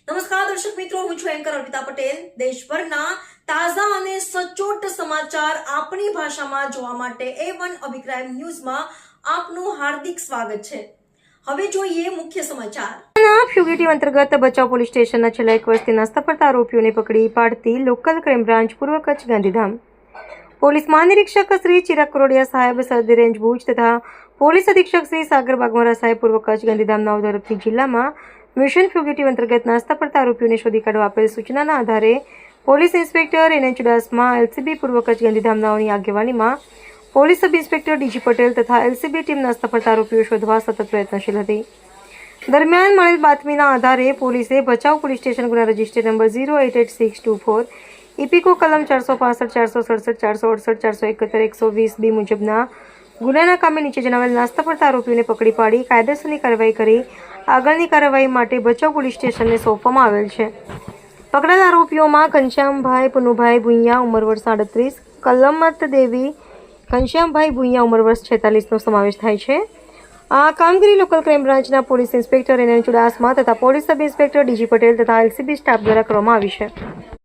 નમસ્કાર દર્શક મિત્રો, હું છું એન્કર અર્પિતા પટેલ. દેશભરના તાજા અને સચોટ સમાચાર આપણી ભાષામાં જોવા માટે A1 અભિપ્રાય ન્યૂઝમાં આપનું હાર્દિક સ્વાગત છે. હવે જોઈએ મુખ્ય સમાચાર. ફ્યુગેટિવ અંતર્ગત ભચાઉ પોલીસ સ્ટેશનના છેલ્લા 1 વર્ષથી નાસ્તા ફરતા આરોપીઓને પકડી પાડતી લોકલ ક્રાઇમ બ્રાન્ચ પૂર્વ કચ્છ ગાંધીધામ. પોલીસ મહાનિરીક્ષક શ્રી ચિરાગ કરોડિયા સાહેબ સરહદી રેન્જ ભુજ તથા પોલીસ અધિક્ષક શ્રી સાગર બાગમારા સાહેબ પૂર્વ કચ્છ ગાંધીધામના તરફથી જિલ્લામાં મિશન ફ્યુગેટિવ અંતર્ગત નાસ્તા ફરતા આરોપીઓને શોધી કાઢવા આપેલ સૂચનાના આધારે police inspector NN Chudasama, LCB પૂર્વ કચ્છ ગાંધીધામનાઓની આગેવાનીમાં police sub inspector DG Patel તથા LCB ટીમ નાસ્તા ફરતા આરોપીઓ શોધવા સતત પ્રયત્નશીલ હતી. દરમિયાન મળેલ બાતમીના આધારે પોલીસે ભચાઉ પોલીસ સ્ટેશન ગુના રજિસ્ટર નંબર 088624 ઇપિકો કલમ 465, 467, 468, 471, 120B મુજબના ગુનાના કામે નીચે જણાવેલ નાસ્તા ફરતા આરોપીઓને પકડી પાડી કાયદેસરની કાર્યવાહી કરી આગળની કાર્યવાહી માટે ભચાઉ પોલીસ સ્ટેશનને સોંપવામાં આવેલ છે. પકડાયેલ આરોપીઓમાં ઘનશ્યામભાઈ પુનુભાઈ ભુંયા ઉંમર વર્ષ 38, કલમત દેવી ઘનશ્યામભાઈ ભુંયા ઉંમર વર્ષ 46નો સમાવેશ થાય છે. આ કામગીરી લોકલ ક્રાઇમ બ્રાન્ચના પોલીસ ઇન્સ્પેક્ટર NN ચુડાસમા તથા police sub inspector DG Patel તથા LCB સ્ટાફ દ્વારા કરવામાં આવી છે.